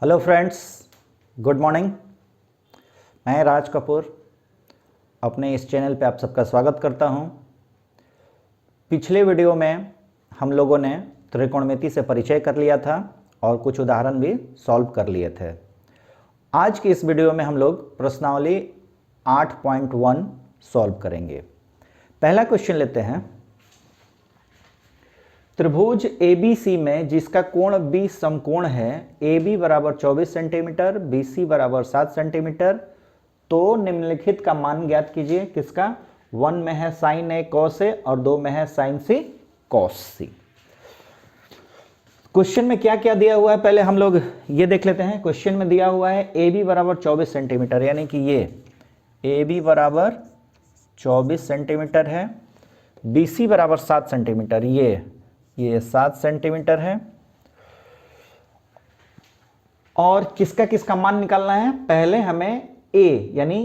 Hello friends, good morning. मैं राज कपूर अपने इस चैनल पे आप सबका स्वागत करता हूं। पिछले वीडियो में हम लोगों ने त्रिकोणमिति से परिचय कर लिया था और कुछ उदाहरण भी सॉल्व कर लिए थे। आज की इस वीडियो में हम लोग प्रश्नावली 8.1 सॉल्व करेंगे। पहला क्वेश्चन लेते हैं। त्रिभुज ABC में जिसका कोण B समकोण है, AB बराबर 24 सेंटीमीटर, BC बराबर 7 सेंटीमीटर, तो निम्नलिखित का मान ज्ञात कीजिए। किसका? 1 में है साइन A कॉस A और 2 में है sine C cos C। Question में क्या क्या दिया हुआ है पहले हम लोग ये देख लेते हैं। क्वेश्चन में दिया हुआ है AB बराबर 24 सेंटीमीटर, यानी कि ये AB बराबर 24 सेंटीमीटर है, BC बराबर 7 सेंटीमीटर, ये 7 सेंटीमीटर है। और किसका किसका मान निकालना है? पहले हमें A यानी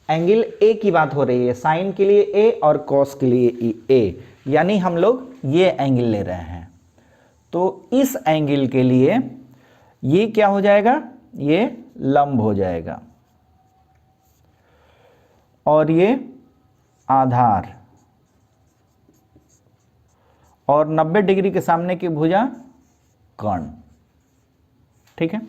एंगल A की बात हो रही है, साइन के लिए A और कॉस के लिए A, यानी हम लोग ये एंगल ले रहे हैं। तो इस एंगल के लिए ये क्या हो जाएगा? ये लंब हो जाएगा और ये आधार, और 90 डिग्री के सामने की भुजा कर्ण। ठीक है,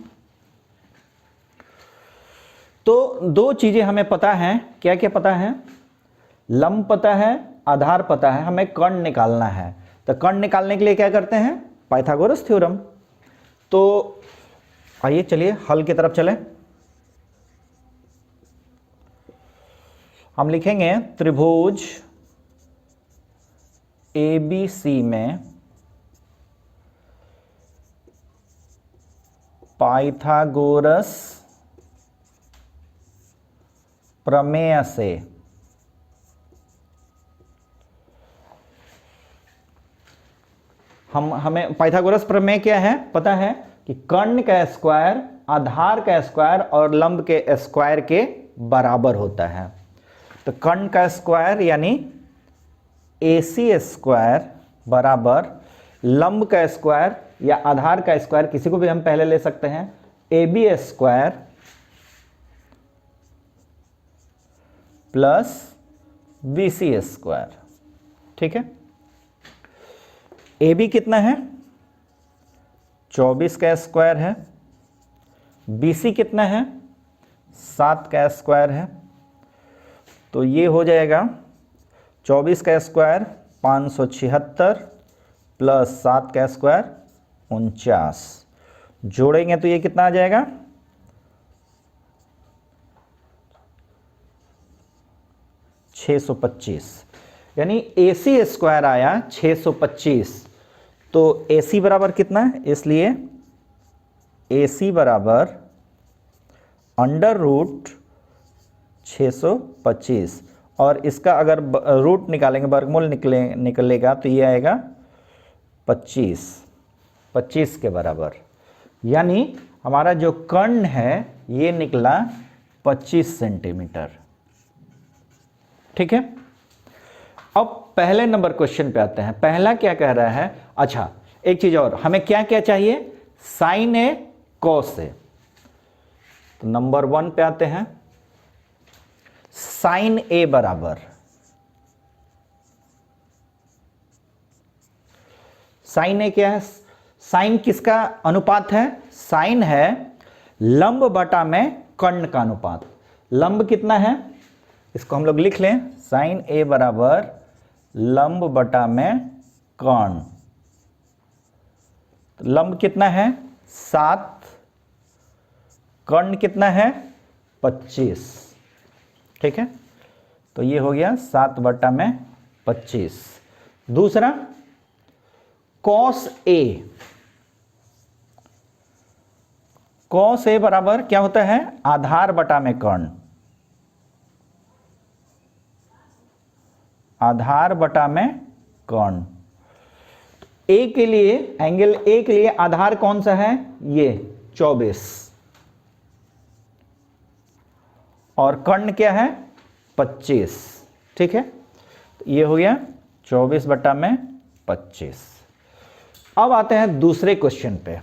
तो दो चीजें हमें पता है। क्या क्या पता है? लंब पता है, आधार पता है, हमें कर्ण निकालना है। तो कर्ण निकालने के लिए क्या करते हैं? Pythagoras theorem. तो आइए चलिए हल की तरफ चलें। हम लिखेंगे त्रिभुज ABC में पाइथागोरस प्रमेय से हमें पाइथागोरस प्रमेय क्या है पता है कि कर्ण का स्क्वायर आधार का स्क्वायर और लंब के स्क्वायर के बराबर होता है। तो कर्ण का स्क्वायर यानी AC स्क्वायर बराबर लंब का स्क्वायर या आधार का स्क्वायर, किसी को भी हम पहले ले सकते हैं, AB square plus BC square. ठीक है, AB कितना है? 24 का स्क्वायर है। BC कितना है? 7 का स्क्वायर है। तो ये हो जाएगा 24 का स्क्वायर 576 प्लस 7 का स्क्वायर 49, जोड़ेंगे तो ये कितना आ जाएगा? 625, यानी AC स्क्वायर आया 625। तो AC बराबर कितना है? इसलिए AC बराबर अंडर रूट 625, और इसका अगर रूट निकालेंगे, वर्गमूल निकलेगा तो ये आएगा 25 के बराबर। यानी हमारा जो कर्ण है ये निकला 25 सेंटीमीटर। ठीक है, अब पहले नंबर क्वेश्चन पे आते हैं। पहला क्या कह रहा है? अच्छा, एक चीज और, हमें क्या क्या चाहिए? Sine A cos A। तो नंबर 1 पे आते हैं। साइन A बराबर, साइन A क्या है? साइन किसका अनुपात है? साइन है लंब बटा में कर्ण का अनुपात। लंब कितना है? इसको हम लोग लिख लें, साइन A बराबर लंब बटा में कर्ण। तो लंब कितना है? 7, कर्ण कितना है? 25। ठीक है, तो ये हो गया 7 बटा में 25। दूसरा कॉस A। कॉस A बराबर क्या होता है? आधार बटा में कर्ण, आधार बटा में कर्ण। A के लिए, एंगल A के लिए आधार कौन सा है? ये 24, और कर्ण क्या है? 25। ठीक है, तो ये हो गया 24 बटा में 25। अब आते हैं दूसरे क्वेश्चन पे।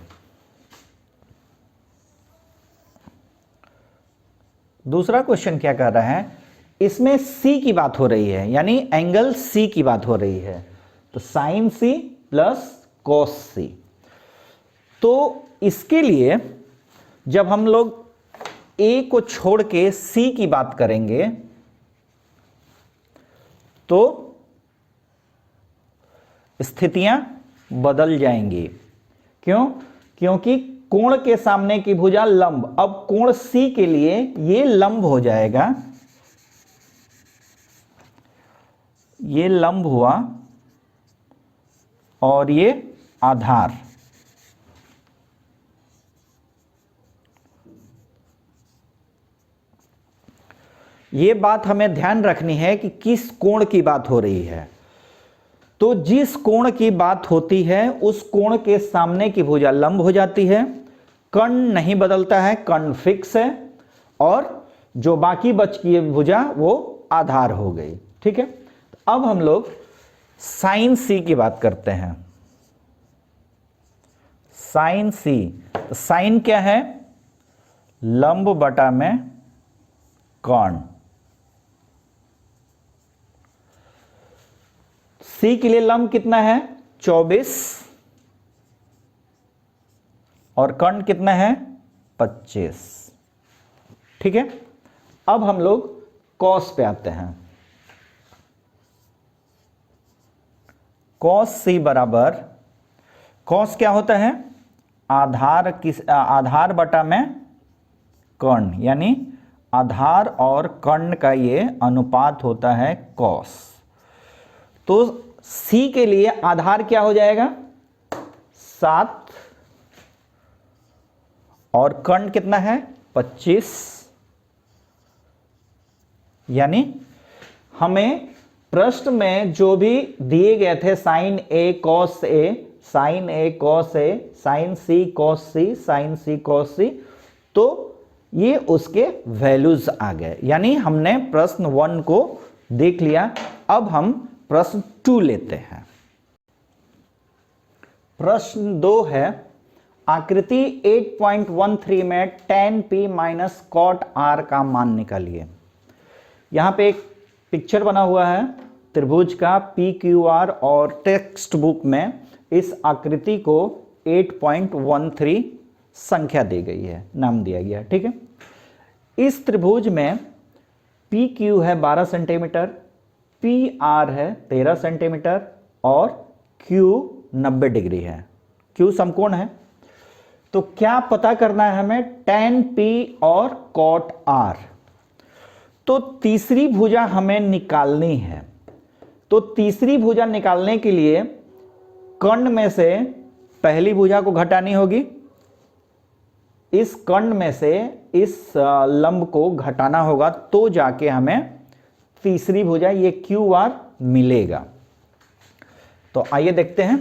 दूसरा क्वेश्चन क्या कर रहा है, इसमें C की बात हो रही है, यानी एंगल C की बात हो रही है, तो sine C plus cos C। तो इसके लिए जब हम लोग A को छोड़ के C की बात करेंगे तो स्थितियां बदल जाएंगी। क्यों? क्योंकि कोण के सामने की भुजा लंब, अब कोण C के लिए ये लंब हो जाएगा, ये लंब हुआ और ये आधार। ये बात हमें ध्यान रखनी है कि किस कोण की बात हो रही है। तो जिस कोण की बात होती है उस कोण के सामने की भुजा लंब हो जाती है, कर्ण नहीं बदलता है, कर्ण फिक्स है, और जो बाकी बच की भुजा वो आधार हो गई। ठीक है, अब हम लोग साइन C की बात करते हैं। साइन C, तो साइन क्या है? लंब बटा में कर्ण। C के लिए लंब कितना है? 24, और कर्ण कितना है? 25। ठीक है, अब हम लोग कॉस पे आते हैं। कॉस C बराबर, कॉस क्या होता है? आधार बटा में कर्ण, यानी आधार और कर्ण का ये अनुपात होता है कॉस। तो C के लिए आधार क्या हो जाएगा? 7, और कर्ण कितना है? 25। यानी हमें प्रश्न में जो भी दिए गए थे sine A cos A, sine A cos A, sine C cos C, sine C cos C, तो ये उसके वैल्यूज आ गए। यानी हमने प्रश्न 1 को देख लिया। अब हम प्रश्न 2 लेते हैं। प्रश्न 2 है, आकृति 8.13 में tan P minus cot R का मान निकालिए। यहां पे एक पिक्चर बना हुआ है त्रिभुज का PQR, और टेक्स्ट बुक में इस आकृति को 8.13 संख्या दी गई है, नाम दिया गया है। ठीक है, इस त्रिभुज में PQ है 12 सेंटीमीटर, PR है 13 सेंटीमीटर, और Q 90 डिग्री है। Q समकोण है। तो क्या पता करना है हमें? tan P और cot R। तो तीसरी भुजा हमें निकालनी है। तो तीसरी भुजा निकालने के लिए कर्ण में से पहली भुजा को घटानी होगी, इस कर्ण में से इस लंब को घटाना होगा, तो जाके हमें तीसरी भुजा ये QR मिलेगा। तो आइए देखते हैं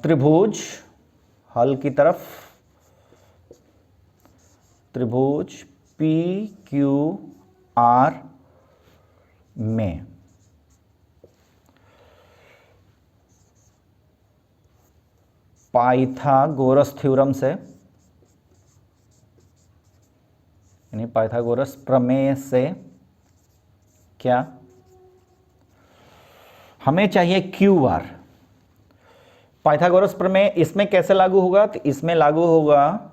त्रिभुज हल की तरफ। त्रिभुज PQR में पाइथागोरस थ्योरम से, यानी पाइथागोरस प्रमेय से क्या हमें चाहिए? QR। पाइथागोरस प्रमेय इसमें कैसे लागू होगा? तो इसमें लागू होगा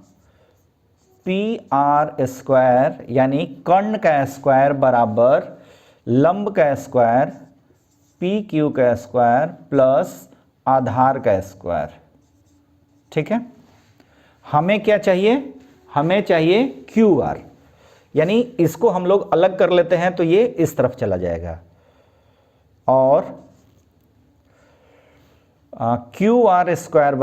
PR स्क्वायर, यानी कर्ण का स्क्वायर बराबर लंब का स्क्वायर PQ का स्क्वायर प्लस आधार का स्क्वायर। ठीक है, हमें क्या चाहिए? हमें चाहिए QR, यानी इसको हम लोग अलग कर लेते हैं तो ये इस तरफ चला जाएगा, और QR स्क्वायर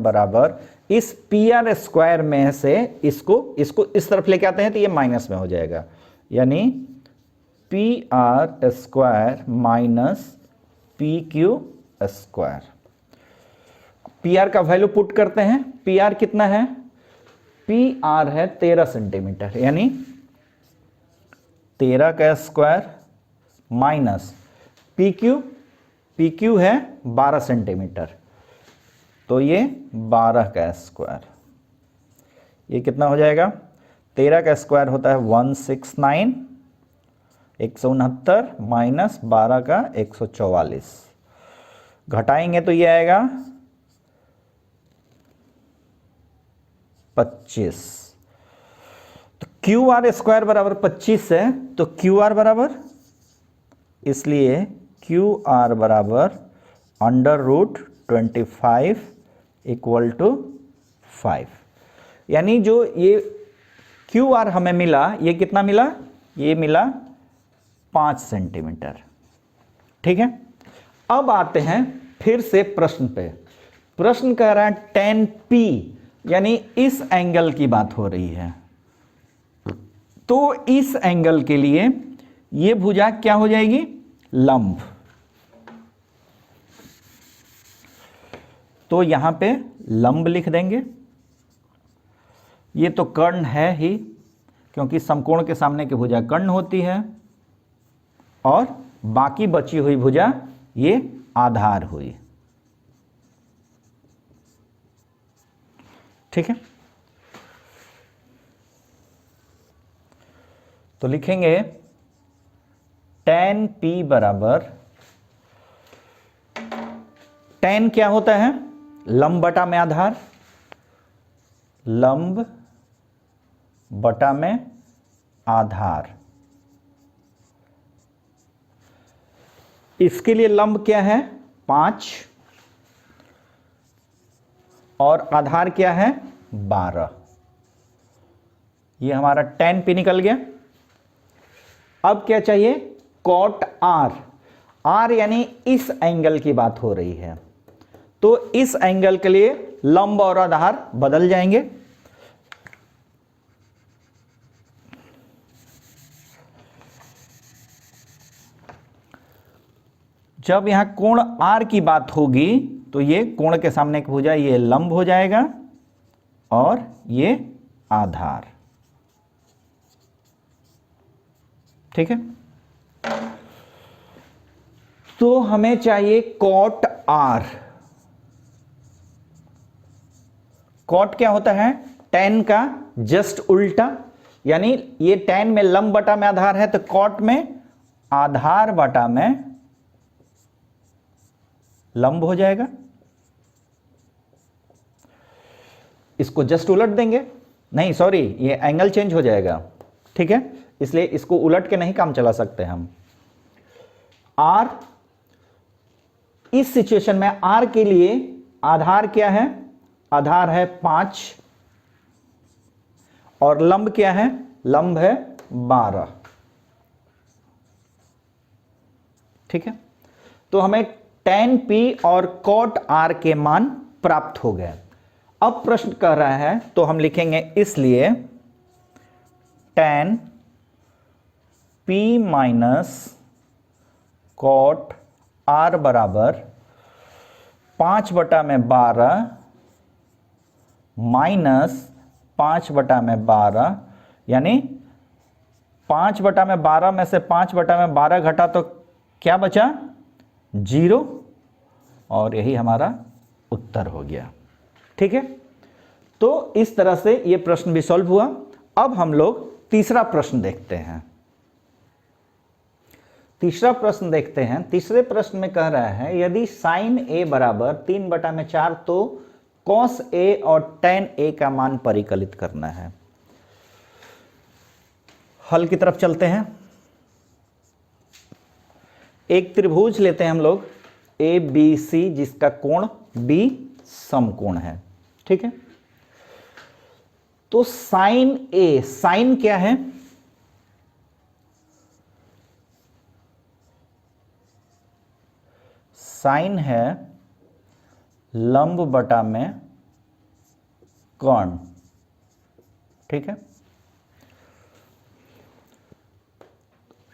बराबर इस PR स्क्वायर में से इसको इस तरफ लेके आते हैं तो ये माइनस में हो जाएगा, यानी PR square minus PQ square. PR का वैल्यू पुट करते हैं। PR कितना है? PR है 13 सेंटीमीटर, यानी 13 का स्क्वायर माइनस PQ है 12 सेंटीमीटर, तो ये 12 का स्क्वायर। ये कितना हो जाएगा, 13 का स्क्वायर होता है 169, 169 माइनस 12 का 144, घटाएंगे तो ये आएगा 25। तो क्यू आर स्क्वायर बराबर 25 है, तो क्यू आर बराबर, इसलिए क्यू आर बराबर √25 इक्वल टू 5। यानी जो ये क्यू आर हमें मिला, ये कितना मिला, ये मिला 5 सेंटीमीटर। ठीक है, अब आते हैं फिर से प्रश्न पे। प्रश्न कह रहा है tan P, यानी इस एंगल की बात हो रही है। तो इस एंगल के लिए ये भुजा क्या हो जाएगी, लंब। तो यहां पे लंब लिख देंगे। ये तो कर्ण है ही, क्योंकि समकोण के सामने की भुजा कर्ण होती है, और बाकी बची हुई भुजा ये आधार हुई। ठीक है, तो लिखेंगे tan P बराबर, tan क्या होता है, लंब बटा में आधार, लंब बटा में आधार। इसके लिए लंब क्या है, 5, और आधार क्या है, 12। ये हमारा tan P निकल गया। अब क्या चाहिए, cot R। R यानी इस एंगल की बात हो रही है, तो इस एंगल के लिए लंब और आधार बदल जाएंगे। जब यहां कोण R की बात होगी तो ये कोण के सामने की भुजा ये लंब हो जाएगा और ये आधार। ठीक है, तो हमें चाहिए cot R। cot क्या होता है, tan का जस्ट उल्टा, यानी ये tan में लंब बटा में आधार है, तो cot में आधार बटा में लंब हो जाएगा। इसको जस्ट उलट देंगे, नहीं सॉरी, ये एंगल चेंज हो जाएगा। ठीक है, इसलिए इसको उलट के नहीं काम चला सकते हम। R, इस सिचुएशन में R के लिए आधार क्या है, आधार है 5, और लंब क्या है, लंब है 12। ठीक है, तो हमें tan P और cot R के मान प्राप्त हो गए। अब प्रश्न कह रहा है, तो हम लिखेंगे इसलिए tan P minus cot R बराबर 5/12 माइनस 5/12, यानी 5/12 में से 5/12 घटा तो क्या बचा, 0, और यही हमारा उत्तर हो गया। ठीक है, तो इस तरह से ये प्रश्न भी सॉल्व हुआ। अब हम लोग तीसरा प्रश्न देखते हैं। तीसरा प्रश्न देखते हैं। तीसरे प्रश्न में कह रहा है यदि sin a बराबर 3/4 तो cos a और tan a का मान परिकलित करना है। हल की तरफ चलते हैं। एक त्रिभुज लेते हैं हम लोग ABC, जिसका कोण B समकोण है। ठीक है, तो sin A, sin क्या है, sin है लंब बटा में कर्ण। ठीक है,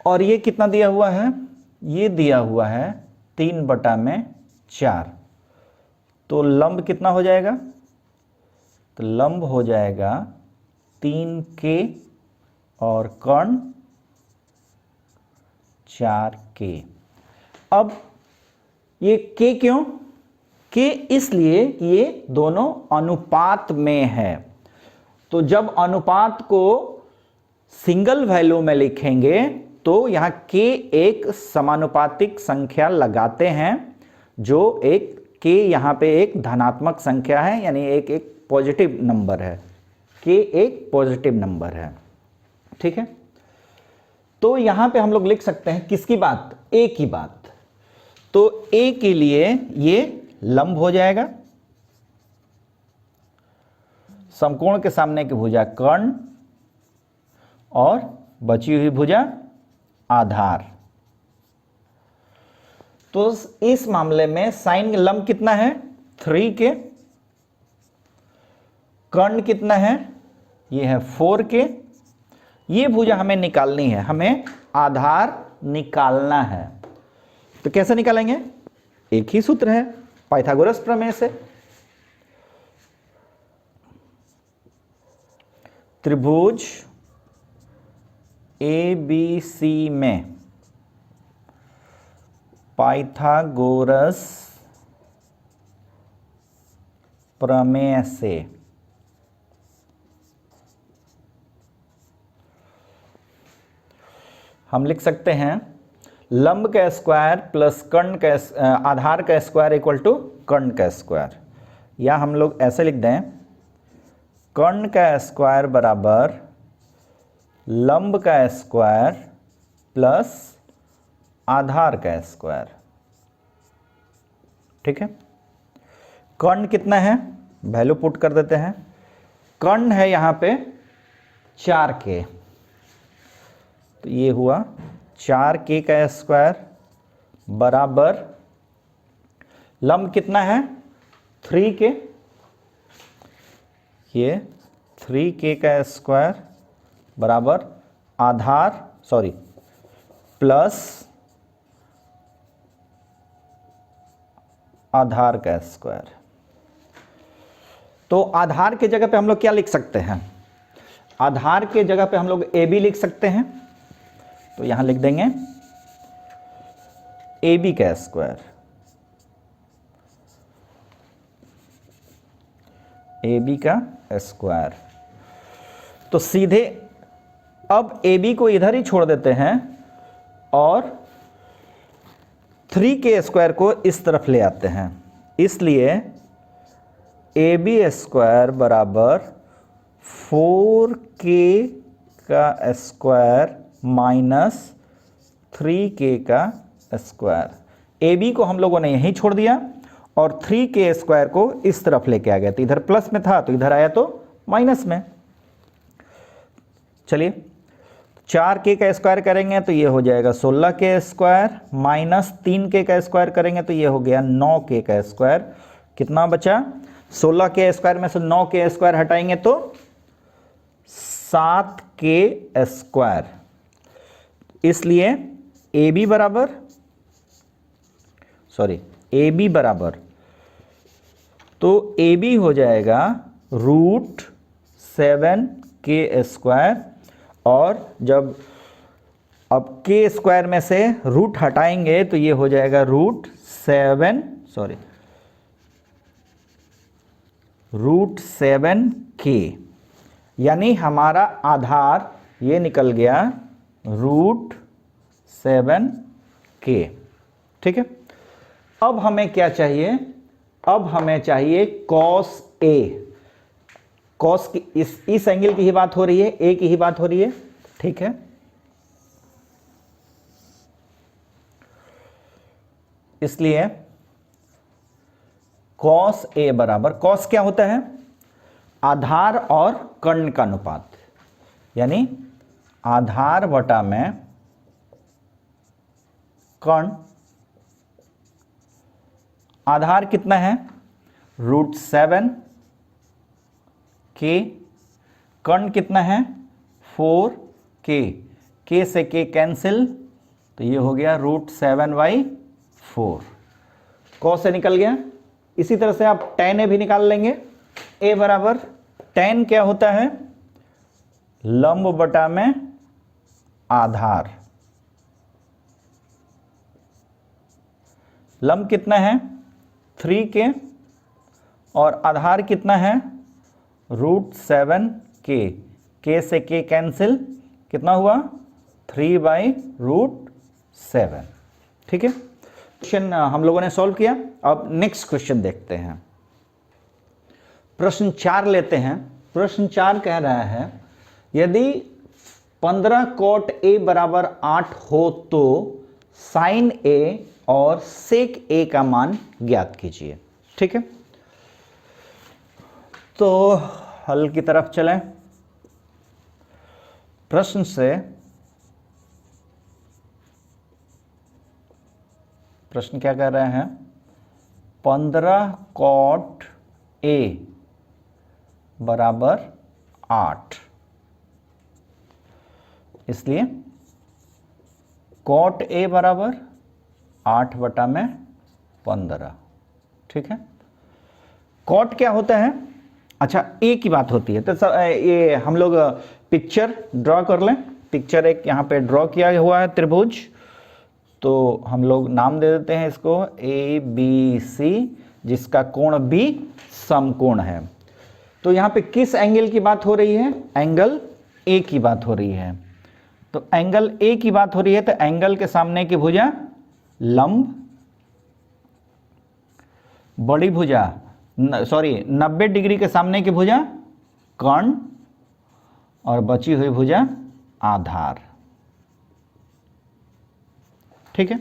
और ये कितना दिया हुआ है, ये दिया हुआ है 3/4। तो लंब कितना हो जाएगा, तो लंब हो जाएगा 3K और कर्ण 4K। अब ये K क्यों, K इसलिए कि ये दोनों अनुपात में है। तो जब अनुपात को सिंगल वैल्यू में लिखेंगे तो यहां k एक समानुपातिक संख्या लगाते हैं, जो एक k यहां पे एक धनात्मक संख्या है, यानी एक पॉजिटिव नंबर है, k एक पॉजिटिव नंबर है। ठीक है, तो यहां पे हम लोग लिख सकते हैं किसकी बात, a की बात। तो a के लिए ये लंब हो जाएगा, समकोण के सामने की भुजा कर्ण और बची हुई भुजा आधार। तो इस मामले में साइन लंब कितना है 3 के, कर्ण कितना है, ये है 4 के। ये भुजा हमें निकालनी है, हमें आधार निकालना है। तो कैसे निकालेंगे, एक ही सूत्र है पाइथागोरस प्रमेय से। त्रिभुज ABC में पाइथागोरस प्रमेय से हम लिख सकते हैं लंब का स्क्वायर प्लस कर्ण का आधार का स्क्वायर इक्वल टू कर्ण का स्क्वायर, या हम लोग ऐसे लिख दें कर्ण का स्क्वायर बराबर लंब का स्क्वायर प्लस आधार का स्क्वायर। ठीक है, कर्ण कितना है, वैल्यू पुट कर देते हैं। कर्ण है यहां पे 4k, तो ये हुआ 4k का स्क्वायर बराबर लंब कितना है 3k, ये 3k का स्क्वायर बराबर आधार प्लस आधार का स्क्वायर। तो आधार के जगह पे हम लोग क्या लिख सकते हैं, आधार के जगह पे हम लोग AB लिख सकते हैं। तो यहां लिख देंगे AB का स्क्वायर, AB का स्क्वायर। तो सीधे अब AB को इधर ही छोड़ देते हैं और 3k स्क्वायर को इस तरफ ले आते हैं, इसलिए AB स्क्वायर बराबर 4k का स्क्वायर माइनस 3k का स्क्वायर। AB को हम लोगों ने यहीं छोड़ दिया और 3k स्क्वायर को इस तरफ लेके आ गया, तो इधर प्लस में था तो इधर आया तो माइनस में। चलिए 4k का स्क्वायर करेंगे तो ये हो जाएगा 16k स्क्वायर, माइनस 3k का स्क्वायर करेंगे तो ये हो गया 9k का स्क्वायर। कितना बचा, 16k स्क्वायर में से 9k स्क्वायर हटाएंगे तो 7k स्क्वायर। इसलिए AB बराबर तो AB हो जाएगा √7k स्क्वायर, और जब अब k स्क्वायर में से रूट हटाएंगे तो ये हो जाएगा √7k, यानी हमारा आधार ये निकल गया √7k। ठीक है, अब हमें क्या चाहिए, अब हमें चाहिए cos A। कॉस की इस एंगल की ही बात हो रही है, ए की ही बात हो रही है। ठीक है, इसलिए cos A बराबर, cos क्या होता है, आधार और कर्ण का अनुपात, यानी आधार बटा में कर्ण। आधार कितना है √7k, कर्ण कितना है 4k, k से k कैंसिल तो ये हो गया √7/4, cos से निकल गया। इसी तरह से आप tan A भी निकाल लेंगे। A बराबर tan क्या होता है, लंब बटा में आधार। लंब कितना है 3k और आधार कितना है √7k। के से के कैंसिल, कितना हुआ 3/√7। ठीक है, क्वेश्चन हम लोगों ने सॉल्व किया। अब नेक्स्ट क्वेश्चन देखते हैं। प्रश्न 4 लेते हैं। प्रश्न 4 कह रहा है यदि 15 cot A बराबर 8 हो तो sin A और sec A का मान ज्ञात कीजिए। ठीक है, तो हल की तरफ चलें। प्रश्न से प्रश्न क्या कह रहे हैं, 15 cot A बराबर 8, इसलिए cot A बराबर 8/15। ठीक है, cot क्या होता है, अच्छा A की बात होती है तो ये हम लोग पिक्चर ड्रॉ कर लें। पिक्चर एक यहाँ पे ड्रॉ किया हुआ है त्रिभुज, तो हम लोग नाम दे देते हैं इसको ABC, जिसका कोण B समकोण है। तो यहाँ पे किस एंगल की बात हो रही है, एंगल A की बात हो रही है। तो एंगल A की बात हो रही है तो एंगल के सामने की भुजा लंब, बड़ी भुजा 90 डिग्री के सामने की भुजा कर्ण, और बची हुई भुजा आधार। ठीक है,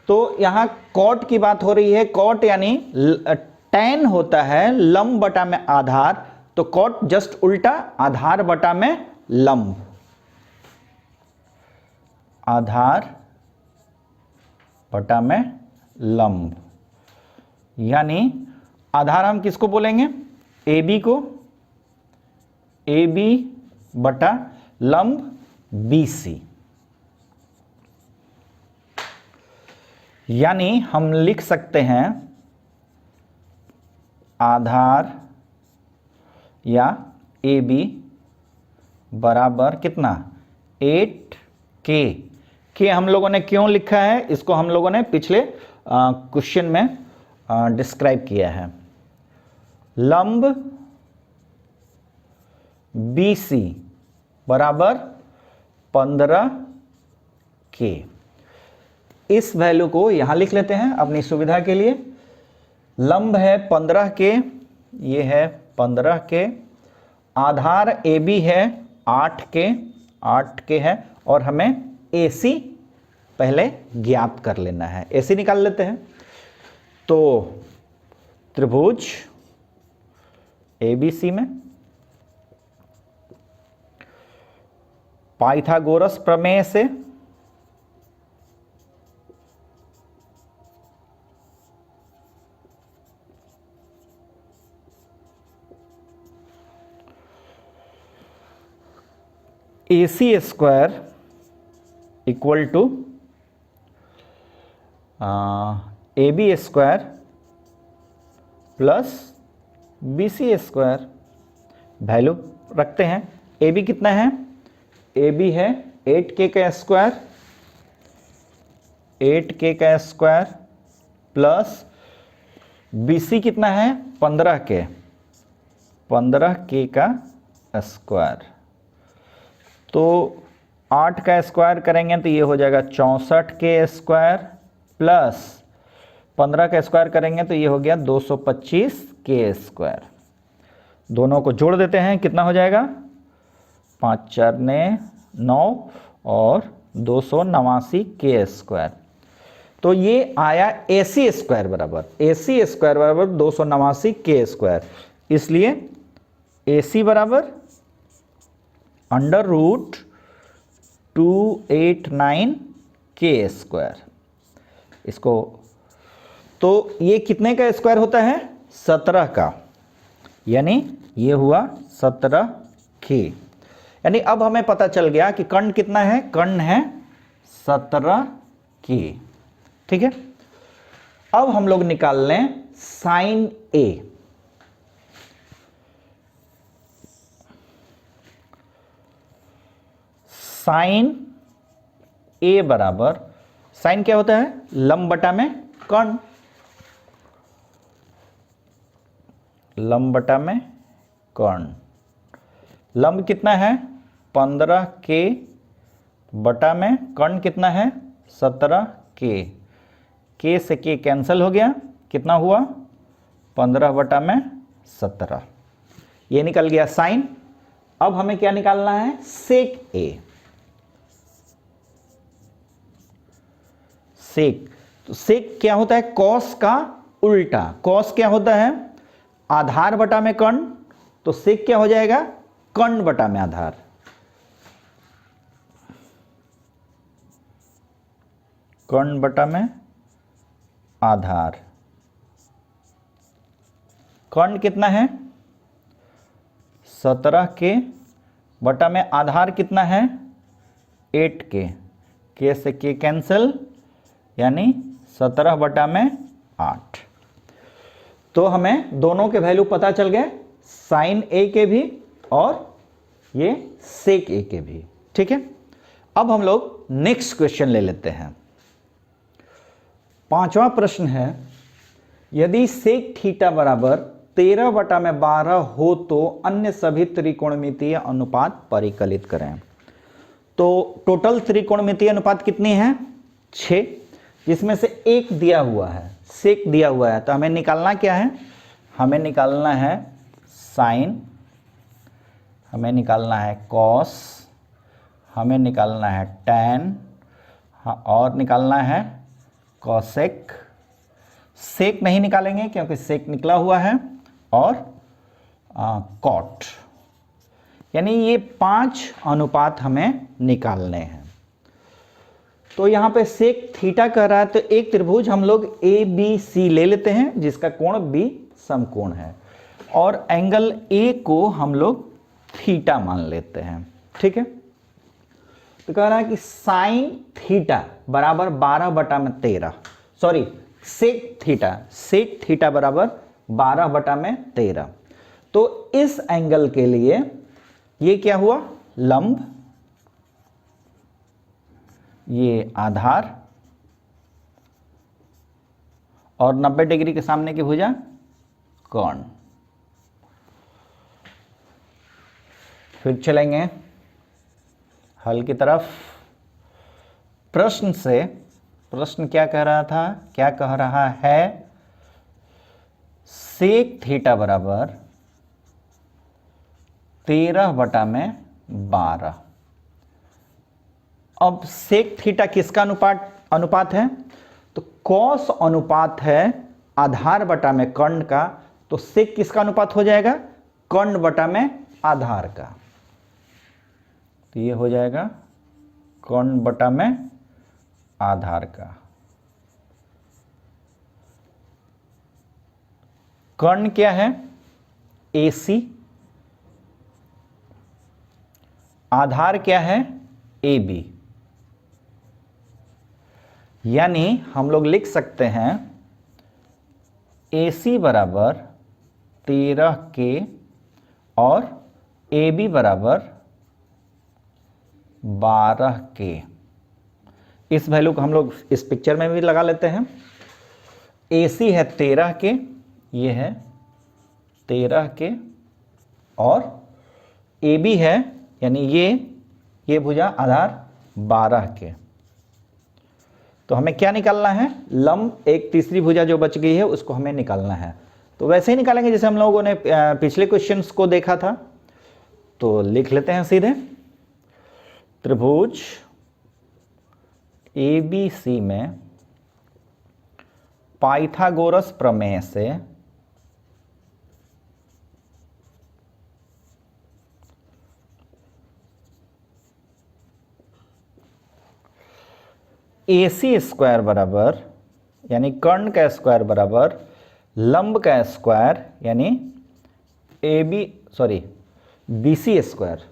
तो यहां कॉट की बात हो रही है। कॉट यानी tan होता है लंब बटा में आधार, तो कॉट जस्ट उल्टा आधार बटा में लंब, आधार बटा में लंब, यानी आधार हम किसको बोलेंगे, AB को, AB बटा लंब BC। यानी हम लिख सकते हैं आधार या AB बराबर कितना 8K। के हम लोगों ने क्यों लिखा है, इसको हम लोगों ने पिछले क्वेश्चन में डिस्क्राइब किया है। लंब BC बराबर 15K। इस वैल्यू को यहां लिख लेते हैं अपनी सुविधा के लिए। लंब है 15K, ये है 15K, आधार AB है 8K है, और हमें AC पहले ज्ञात कर लेना है। AC निकाल लेते हैं। तो त्रिभुज ABC में पाइथागोरस प्रमेय से AC square equal to AB square plus BC square, value रखते हैं। AB कितना है, AB है 8K का स्क्वायर, 8K का स्क्वायर प्लस BC कितना है 15K, 15K का स्क्वायर। तो 8 का स्क्वायर करेंगे तो ये हो जाएगा 64K स्क्वायर, प्लस 15 का स्क्वायर करेंगे तो ये हो गया 225K स्क्वायर। दोनों को जोड़ देते हैं, कितना हो जाएगा 5 4 9 और 289K स्क्वायर। तो ये आया AC स्क्वायर बराबर, AC स्क्वायर बराबर 289K स्क्वायर। इसलिए AC बराबर √289K स्क्वायर। इसको तो ये कितने का स्क्वायर होता है, 17 का, यानी ये हुआ 17K। यानी अब हमें पता चल गया कि कर्ण कितना है, कर्ण है 17K। ठीक है, अब हम लोग निकाल लें साइन A। साइन A बराबर, साइन क्या होता है, लंब बटा में कर्ण, लंब बटा में कर्ण, लंब कितना है 15k बटा में कर्ण कितना है 17k, k से k कैंसिल हो गया, कितना हुआ 15 बटा में 17, ये निकल गया साइन। अब हमें क्या निकालना है सेक ए। सेक, तो सेक क्या होता है कॉस का उल्टा, कॉस क्या होता है आधार बटा में कर्ण, तो सेक क्या हो जाएगा कर्ण बटा में आधार। कर्ण बटा में आधार, कर्ण कितना है 17k बटा में आधार कितना है 8k, k से k कैंसिल यानी 17 बटा में 8। तो हमें दोनों के वैल्यू पता चल गए, साइन ए के भी और ये सेक ए के भी। ठीक है, अब हम लोग नेक्स्ट क्वेश्चन ले लेते हैं। पांचवा प्रश्न है, यदि सेक थीटा बराबर 13 बटा में 12 हो तो अन्य सभी त्रिकोणमितीय अनुपात परिकलित करें। तो टोटल त्रिकोणमितीय अनुपात कितनी है 6, जिसमें से एक दिया हुआ है सेक दिया हुआ है, तो हमें निकालना क्या है, हमें निकालना है साइन, हमें निकालना है कॉस, हमें निकालना है टैन और निकालना है कॉसेक। सेक नहीं निकालेंगे क्योंकि सेक निकला हुआ है, और कॉट, यानी ये 5 अनुपात हमें निकालने हैं। तो यहाँ पे सेक थीटा कह रहा है, तो एक त्रिभुज हम लोग ए बी सी ले लेते हैं जिसका कोण बी समकोण है, और एंगल ए को हम लोग थीटा मान लेते हैं। ठीक है, तो कह रहा है कि साइन थीटा बराबर 12 बटा में 13, सॉरी सेक थीटा बराबर 12 बटा में 13। तो इस एंगल के लिए ये क्या हुआ लंब, ये आधार, और 90 डिग्री के सामने की भुजा कर्ण। फिर चलेंगे हल की तरफ। प्रश्न क्या कह रहा था, क्या कह रहा है, सेक थीटा बराबर 13 बटा में 12। अब सेक थीटा किसका अनुपात है, तो कॉस अनुपात है आधार बटा में कर्ण का, तो सेक किसका अनुपात हो जाएगा कर्ण बटा में आधार का, तो ये हो जाएगा कर्ण बटा में आधार का। कर्ण क्या है AC, आधार क्या है AB, यानी हम लोग लिख सकते हैं AC बराबर 13K और AB बराबर 12K। इस वैल्यू को हम लोग इस पिक्चर में भी लगा लेते हैं। AC है 13K, ये है 13K, और AB है यानी ये भुजा आधार 12K। तो हमें क्या निकालना है लंब, एक तीसरी भुजा जो बच गई है उसको हमें निकालना है। तो वैसे ही निकालेंगे जैसे हम लोगों ने पिछले क्वेश्चंस को देखा था। तो लिख लेते हैं सीधे, त्रिभुज ABC में पाइथागोरस प्रमेय से AC स्क्वायर बराबर यानी कर्ण का स्क्वायर बराबर लंब का स्क्वायर यानी BC स्क्वायर,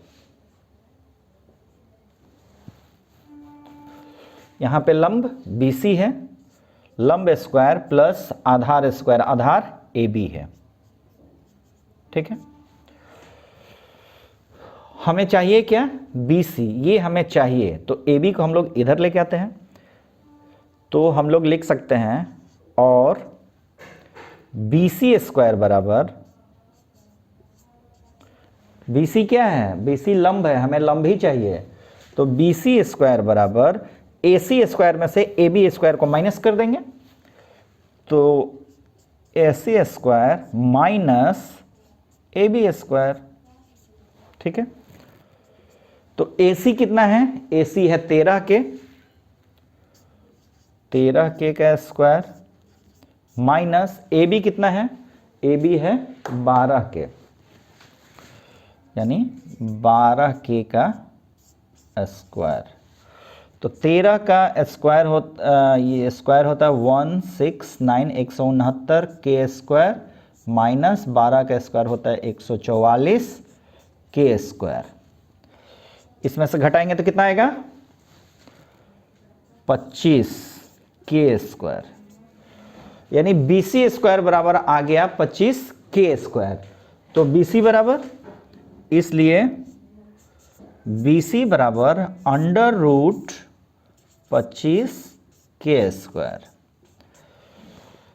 यहाँ पे लंब BC है, लंब स्क्वायर प्लस आधार स्क्वायर, आधार AB है। ठीक है, हमें चाहिए क्या BC, ये हमें चाहिए, तो AB को हम लोग इधर लेके आते हैं, तो हम लोग लिख सकते हैं और BC स्क्वायर बराबर BC क्या है, BC लंब है, हमें लंब ही चाहिए। तो BC स्क्वायर बराबर AC स्क्वायर में से AB स्क्वायर को माइनस कर देंगे, तो AC square minus AB square. ठीक है, तो AC कितना है, AC है 13K, 13K का स्क्वायर माइनस AB कितना है, AB है 12K, यानी 12K का स्क्वायर। तो 13 का स्क्वायर ये स्क्वायर होता है 169 K स्क्वायर माइनस 12 का स्क्वायर होता है 144 K स्क्वायर। इसमें से घटाएंगे तो कितना आएगा, 25 K स्क्वायर, यानी BC स्क्वायर बराबर आ गया 25 K स्क्वायर। तो BC बराबर, इसलिए BC बराबर under root 25 K square.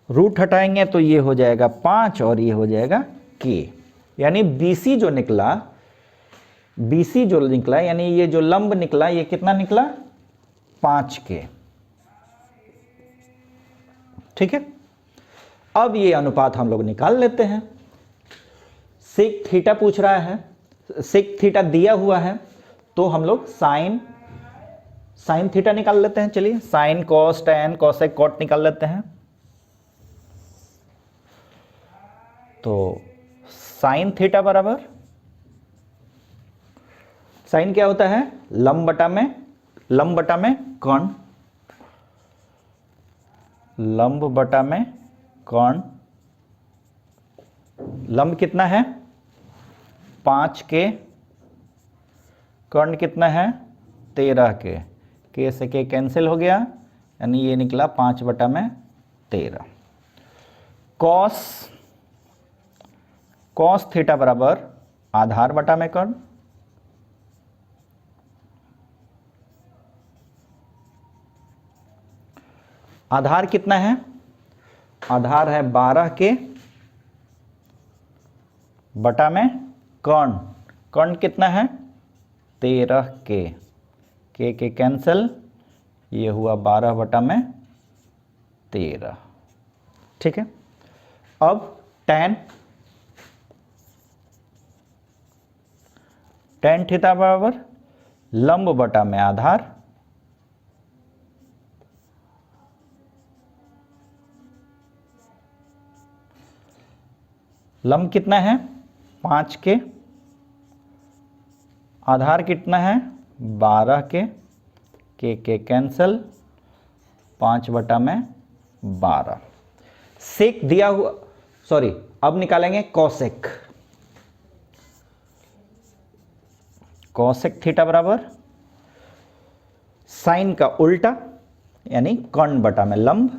Root हटाएंगे तो ये हो जाएगा 5 और ये हो जाएगा K, यानी BC जो निकला, यानी ये जो लंब निकला, ये कितना निकला, 5K। ठीक है, अब ये अनुपात हम लोग निकाल लेते हैं। सेक थीटा पूछ रहा है, सेक थीटा दिया हुआ है, तो हम लोग साइन थीटा निकाल लेते हैं। चलिए, sine cos tan cosec cot निकाल लेते हैं। तो साइन थीटा बराबर, साइन क्या होता है, लंब बटा में कर्ण, लंब बटा में कर्ण। लंब कितना है 5K, कर्ण कितना है 13K, K से K कैंसिल हो गया, यानी ये निकला 5/13। कॉस थीटा बराबर आधार बटा में कर्ण, आधार कितना है, आधार है 12K बटा में कर्ण कितना है 13K, K कैंसिल, ये हुआ 12/13। ठीक है, अब टैन थीटा बराबर लंब बटा में आधार, लंब कितना है 5K, आधार कितना है 12K, K कैंसल, 5/12। सेक दिया हुआ, अब निकालेंगे कॉसेक। कॉसेक थीटा बराबर साइन का उल्टा, यानी कर्ण बटा में लंब,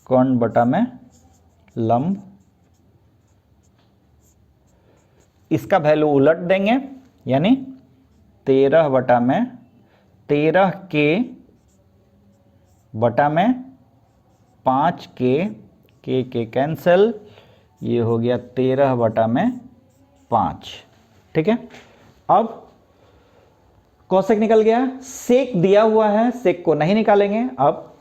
कर्ण बटा में लंब। इसका वैल्यू उलट देंगे, यानी 13K बटा में 5K, K कैंसल, ये हो गया 13/5। ठीक है, अब कॉसेक निकल गया, सेक दिया हुआ है, सेक को नहीं निकालेंगे। अब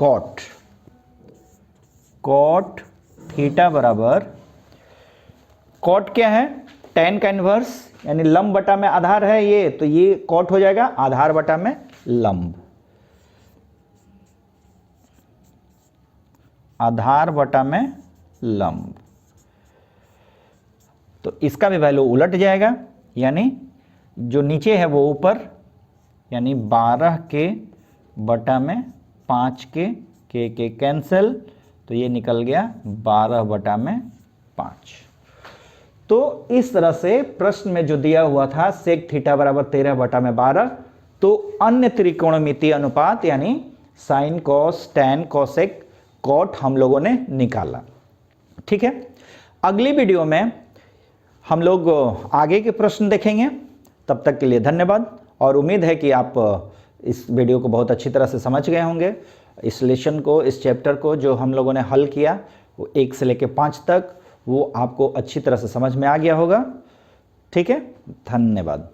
कॉट थीटा बराबर, कॉट क्या है टैन का इनवर्स, यानी लंब बटा में आधार है ये, तो ये कॉट हो जाएगा आधार बटा में लंब, आधार बटा में लंब। तो इसका भी वैल्यू उलट जाएगा, यानी जो नीचे है वो ऊपर, यानी 12K बटा में 5K, K कैंसिल, तो ये निकल गया 12/5। तो इस तरह से प्रश्न में जो दिया हुआ था सेक थीटा बराबर 13/12, तो अन्य त्रिकोणमितीय अनुपात यानी sine cos tan cosec cot हम लोगों ने निकाला। ठीक है, अगली वीडियो में हम लोग आगे के प्रश्न देखेंगे। तब तक के लिए धन्यवाद, और उम्मीद है कि आप इस वीडियो को बहुत अच्छी तरह से समझ गए होंगे। इस लेसन को, इस चैप्टर को जो हम लोगों ने हल किया वो 1 से लेकर 5 तक, वो आपको अच्छी तरह से समझ में आ गया होगा। ठीक है, धन्यवाद।